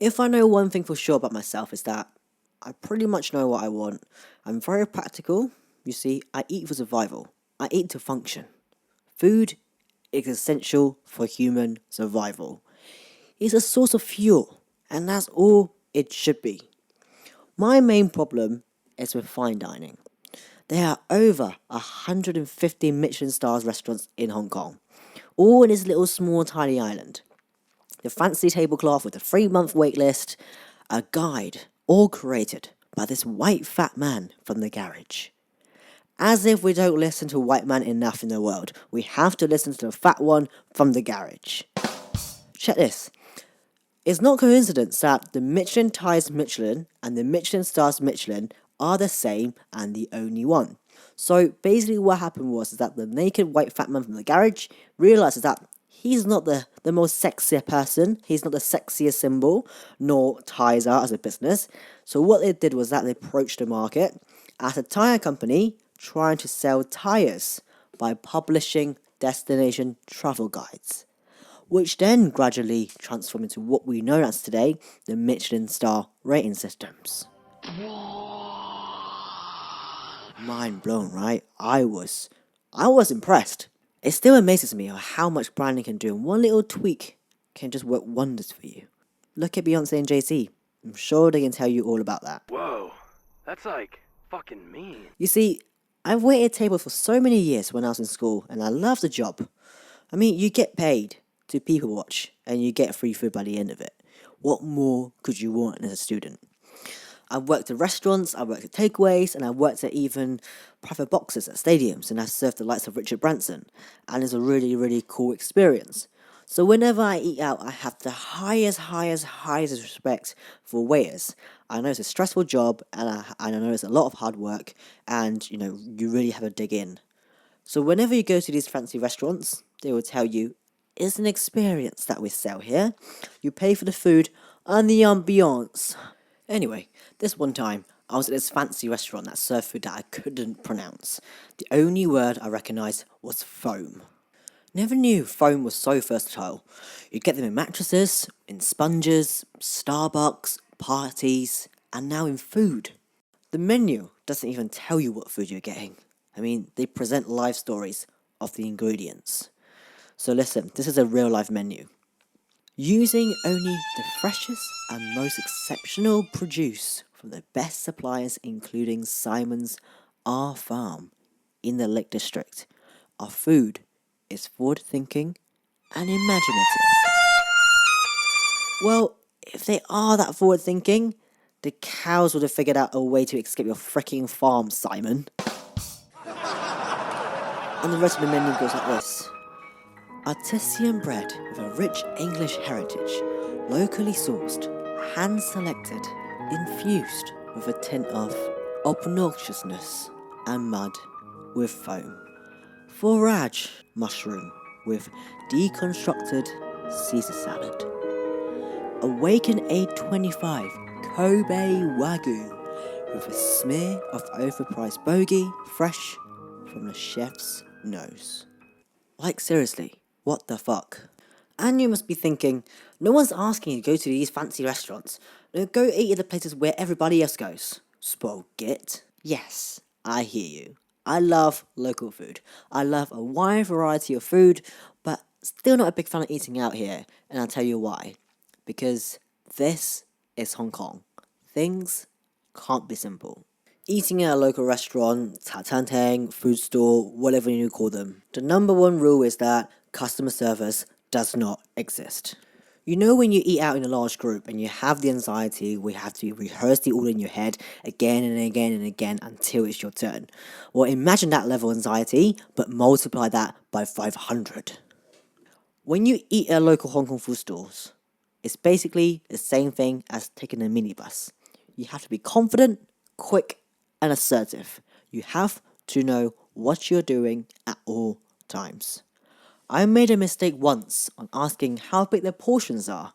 If I know one thing for sure about myself is that I pretty much know what I want. I'm very practical. You see, I eat for survival. I eat to function. Food is essential for human survival. It's a source of fuel, and that's all it should be. My main problem is with fine dining. There are over 150 Michelin stars restaurants in Hong Kong, all in this little small tiny island. The fancy tablecloth with a 3-month wait list, a guide, all created by this white fat man from the garage. As if we don't listen to white man enough in the world, we have to listen to the fat one from the garage. Check this. It's not coincidence that the Michelin Ties Michelin and the Michelin Stars Michelin are the same and the only one. So basically what happened was that the naked white fat man from the garage realizes that he's not the most sexier person, he's not the sexiest symbol, nor ties are as a business. So what they did was that they approached the market as a tire company trying to sell tires by publishing destination travel guides, which then gradually transformed into what we know as today, the Michelin star rating systems. Mind blown, right? I was impressed. It still amazes me how much branding can do, and one little tweak can just work wonders for you. Look at Beyonce and Jay-Z. I'm sure they can tell you all about that. Whoa, that's like fucking mean. You see, I've waited tables for so many years when I was in school, and I love the job. I mean, you get paid to people watch, and you get free food by the end of it. What more could you want as a student? I've worked at restaurants, I've worked at takeaways, and I've worked at even private boxes at stadiums, and I've served the likes of Richard Branson, and it's a really, really cool experience. So whenever I eat out, I have the highest respect for waiters. I know it's a stressful job, and I know it's a lot of hard work, and you really have to dig in. So whenever you go to these fancy restaurants, they will tell you, it's an experience that we sell here. You pay for the food and the ambiance. Anyway, this one time, I was at this fancy restaurant that served food that I couldn't pronounce. The only word I recognised was foam. Never knew foam was so versatile. You'd get them in mattresses, in sponges, Starbucks, parties, and now in food. The menu doesn't even tell you what food you're getting. I mean, they present live stories of the ingredients. So listen, this is a real life menu. Using only the freshest and most exceptional produce from the best suppliers, including Simon's R Farm in the Lake District, our food is forward-thinking and imaginative. Well, if they are that forward-thinking, the cows would have figured out a way to escape your freaking farm, Simon. And the rest of the menu goes like this. Artisan bread with a rich English heritage, locally sourced, hand-selected, infused with a tint of obnoxiousness and mud with foam. Forage mushroom with deconstructed Caesar salad. Awaken 825 Kobe Wagyu with a smear of overpriced bogey fresh from the chef's nose. Like seriously, what the fuck? And you must be thinking, no one's asking you to go to these fancy restaurants. No, go eat at the places where everybody else goes. Spoiled git. Yes, I hear you. I love local food. I love a wide variety of food, but still not a big fan of eating out here. And I'll tell you why. Because this is Hong Kong. Things can't be simple. Eating at a local restaurant, tatantang, food store, whatever you call them, the number one rule is that customer service does not exist. You know when you eat out in a large group and you have the anxiety, we have to rehearse the order in your head again and again and again until it's your turn. Well, imagine that level of anxiety, but multiply that by 500. When you eat at local Hong Kong food stores, it's basically the same thing as taking a minibus. You have to be confident, quick, and assertive. You have to know what you're doing at all times. I made a mistake once on asking how big their portions are,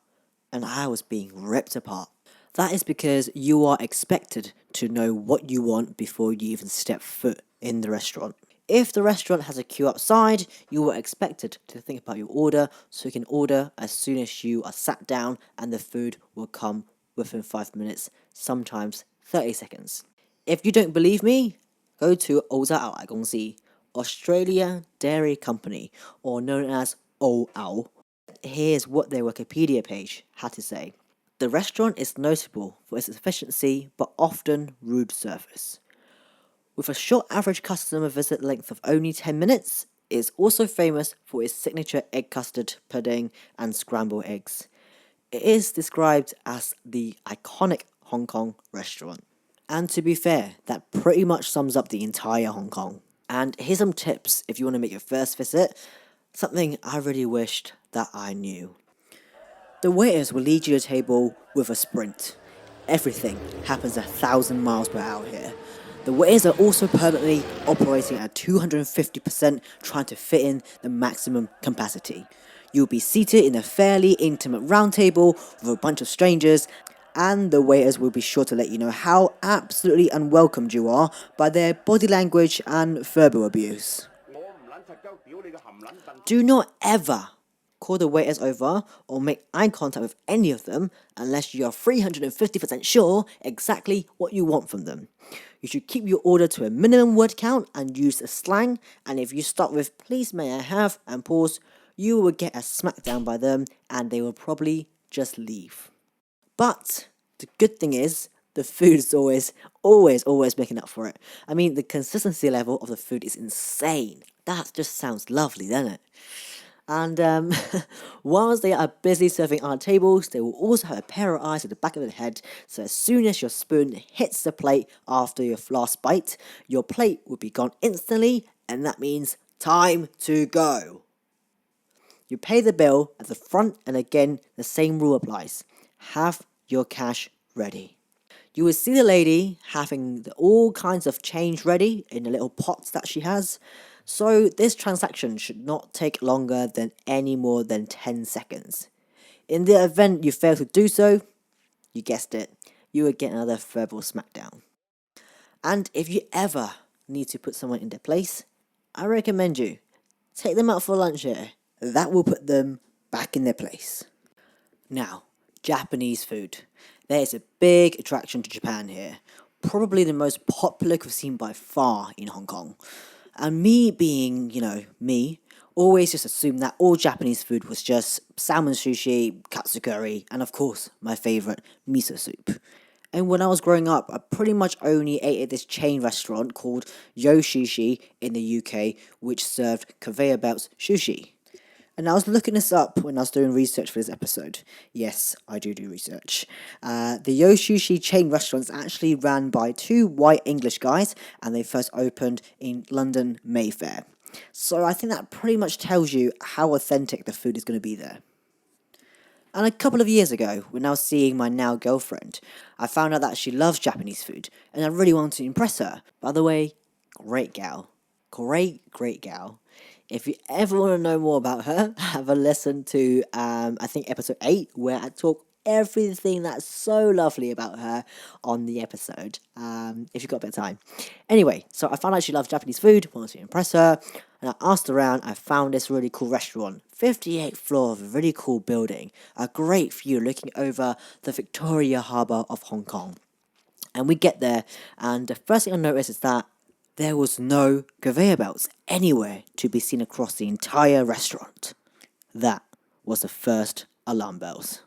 and I was being ripped apart. That is because you are expected to know what you want before you even step foot in the restaurant. If the restaurant has a queue outside, you are expected to think about your order so you can order as soon as you are sat down and the food will come within 5 minutes, sometimes 30 seconds. If you don't believe me, go to 澳洲牛奶公司, Australia Dairy Company, or known as 澳牛. Here's what their Wikipedia page had to say. The restaurant is notable for its efficiency but often rude service. With a short average customer visit length of only 10 minutes, it is also famous for its signature egg custard pudding and scrambled eggs. It is described as the iconic Hong Kong restaurant. And to be fair, that pretty much sums up the entire Hong Kong. And here's some tips if you want to make your first visit, something I really wished that I knew. The waiters will lead you to a table with a sprint. Everything happens 1,000 miles per hour here. The waiters are also permanently operating at 250% trying to fit in the maximum capacity. You'll be seated in a fairly intimate round table with a bunch of strangers, and the waiters will be sure to let you know how absolutely unwelcomed you are by their body language and verbal abuse. Do not ever call the waiters over or make eye contact with any of them unless you are 350% sure exactly what you want from them. You should keep your order to a minimum word count and use a slang, and if you start with please may I have and pause, you will get a smackdown by them and they will probably just leave. But the good thing is, the food is always making up for it. I mean, the consistency level of the food is insane. That just sounds lovely, doesn't it? And whilst they are busy serving our tables, they will also have a pair of eyes at the back of the head, so as soon as your spoon hits the plate after your last bite, your plate will be gone instantly, and that means time to go. You pay the bill at the front, and again, the same rule applies. Have your cash ready. You will see the lady having all kinds of change ready in the little pots that she has. So this transaction should not take longer than any more than 10 seconds. In the event you fail to do so, you guessed it, you will get another verbal smackdown. And if you ever need to put someone in their place, I recommend you take them out for lunch here. That will put them back in their place. Now, Japanese food. There is a big attraction to Japan here. Probably the most popular cuisine by far in Hong Kong. And me being, me, always just assumed that all Japanese food was just salmon sushi, katsu curry, and of course, my favourite, miso soup. And when I was growing up, I pretty much only ate at this chain restaurant called Yo Sushi in the UK, which served conveyor belts sushi. And I was looking this up when I was doing research for this episode. Yes, I do research. The Yo Sushi chain restaurant is actually ran by two white English guys, and they first opened in London Mayfair. So I think that pretty much tells you how authentic the food is going to be there. And a couple of years ago, when I was seeing my now girlfriend, I found out that she loves Japanese food, and I really wanted to impress her. By the way, great gal. Great gal. If you ever want to know more about her, have a listen to, I think, episode 8, where I talk everything that's so lovely about her on the episode, if you've got a bit of time. Anyway, so I found out she loves Japanese food, wanted to impress her, and I asked around. I found this really cool restaurant, 58th floor of a really cool building, a great view looking over the Victoria Harbour of Hong Kong. And we get there, and the first thing I noticed is that there was no conveyor belts anywhere to be seen across the entire restaurant. That was the first alarm bells.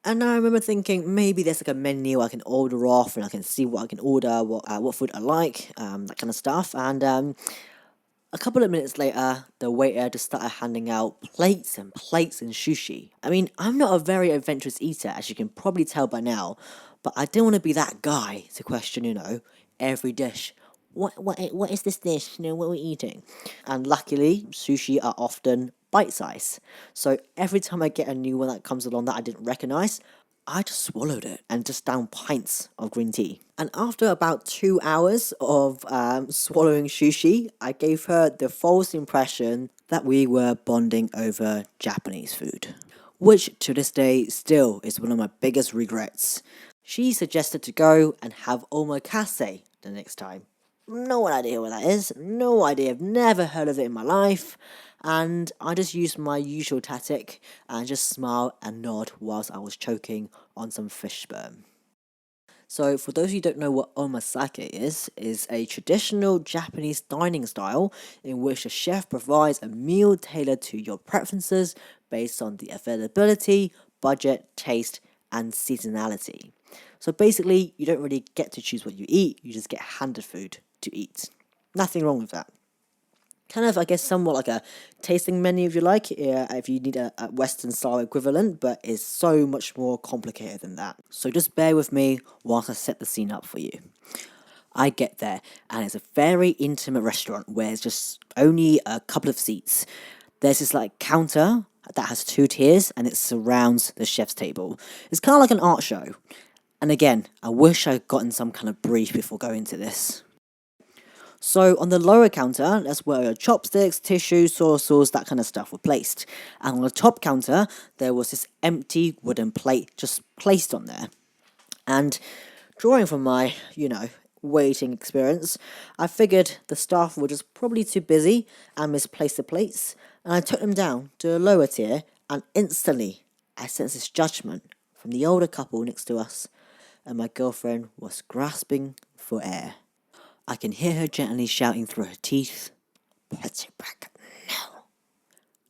And I remember thinking maybe there's like a menu I can order off and I can see what I can order, what food I like, that kind of stuff. And a couple of minutes later, the waiter just started handing out plates and plates and sushi. I mean, I'm not a very adventurous eater, as you can probably tell by now, but I didn't want to be that guy to question, every dish. What is this dish? What are we eating? And luckily, sushi are often bite-sized. So every time I get a new one that comes along that I didn't recognize, I just swallowed it and just down pints of green tea. And after about 2 hours of swallowing sushi, I gave her the false impression that we were bonding over Japanese food, which to this day still is one of my biggest regrets. She suggested to go and have omakase the next time. no idea what that is, no idea, I've never heard of it in my life, and I just used my usual tactic and just smile and nod whilst I was choking on some fish sperm. So, for those of you who don't know what omasake is a traditional Japanese dining style in which the chef provides a meal tailored to your preferences based on the availability, budget, taste, and seasonality. So basically, you don't really get to choose what you eat, you just get handed food to eat. Nothing wrong with that. Kind of, I guess, somewhat like a tasting menu, if you like, if you need a Western style equivalent, but it's so much more complicated than that. So just bear with me whilst I set the scene up for you. I get there, and it's a very intimate restaurant where it's just only a couple of seats. There's this like counter that has 2 tiers, and it surrounds the chef's table. It's kind of like an art show. And again, I wish I'd gotten some kind of brief before going to this. So on the lower counter, that's where your chopsticks, tissues, soy sauce, that kind of stuff were placed. And on the top counter, there was this empty wooden plate just placed on there. And drawing from my, waiting experience, I figured the staff were just probably too busy and misplaced the plates. And I took them down to a lower tier, and instantly I sensed this judgment from the older couple next to us. And my girlfriend was grasping for air. I can hear her gently shouting through her teeth, "Put it back now."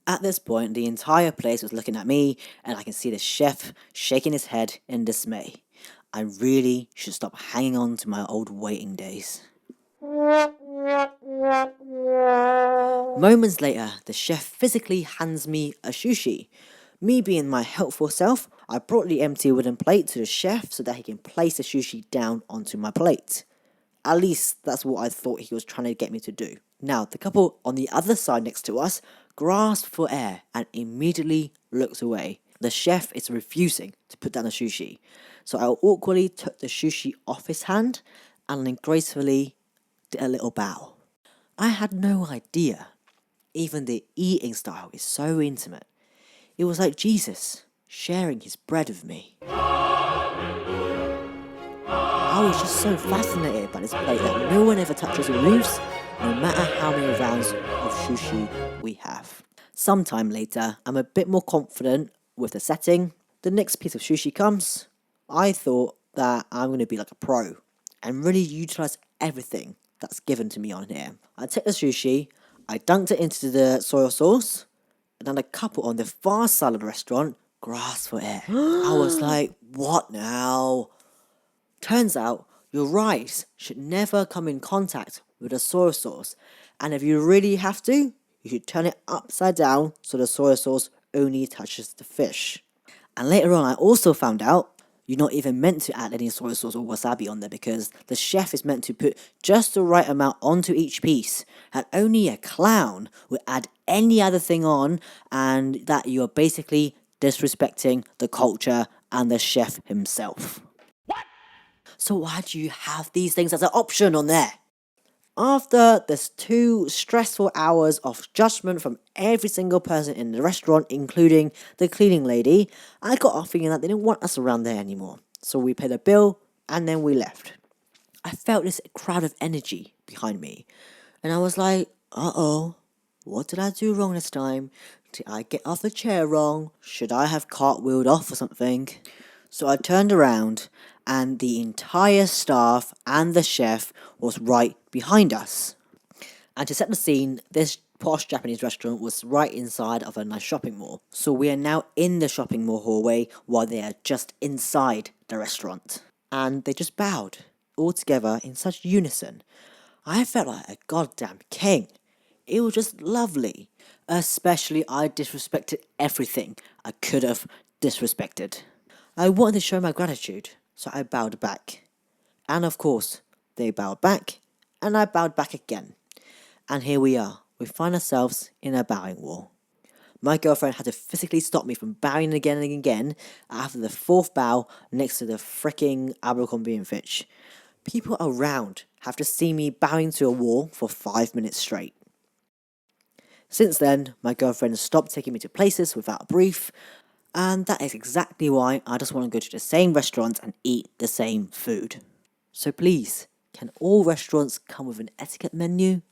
At this point, the entire place was looking at me, and I can see the chef shaking his head in dismay. I really should stop hanging on to my old waiting days. Moments later, the chef physically hands me a sushi. Me being my helpful self, I brought the empty wooden plate to the chef so that he can place the sushi down onto my plate. At least that's what I thought he was trying to get me to do. Now, the couple on the other side next to us grasped for air and immediately looked away. The chef is refusing to put down the sushi. So I awkwardly took the sushi off his hand and then gracefully did a little bow. I had no idea. Even the eating style is so intimate. It was like Jesus sharing his bread with me. I was just so fascinated by this plate that no one ever touches or moves, no matter how many rounds of sushi we have. Sometime later, I'm a bit more confident with the setting. The next piece of sushi comes. I thought that I'm going to be like a pro and really utilize everything that's given to me on here. I took the sushi, I dunked it into the soy sauce, and then a couple on the far side of the restaurant gasped for air. I was like, what now? Turns out, your rice should never come in contact with the soy sauce, and if you really have to, you should turn it upside down so the soy sauce only touches the fish. And later on, I also found out you're not even meant to add any soy sauce or wasabi on there because the chef is meant to put just the right amount onto each piece, and only a clown would add any other thing on, and that you are basically disrespecting the culture and the chef himself. So why do you have these things as an option on there? After this 2 stressful hours of judgment from every single person in the restaurant, including the cleaning lady, I got off feeling that they didn't want us around there anymore. So we paid a bill and then we left. I felt this crowd of energy behind me. And I was like, uh-oh, what did I do wrong this time? Did I get off the chair wrong? Should I have cartwheeled off or something? So I turned around and the entire staff and the chef was right behind us. And to set the scene, this posh Japanese restaurant was right inside of a nice shopping mall. So we are now in the shopping mall hallway while they are just inside the restaurant. And they just bowed, all together in such unison. I felt like a goddamn king. It was just lovely. Especially I disrespected everything I could have disrespected. I wanted to show my gratitude, so I bowed back. And of course, they bowed back, and I bowed back again. And here we are. We find ourselves in a bowing wall. My girlfriend had to physically stop me from bowing again and again after the 4th bow next to the fricking Abercrombie and Fitch. People around have to see me bowing to a wall for 5 minutes straight. Since then, my girlfriend has stopped taking me to places without a brief, and that is exactly why I just want to go to the same restaurant and eat the same food. So please, Can all restaurants come with an etiquette menu?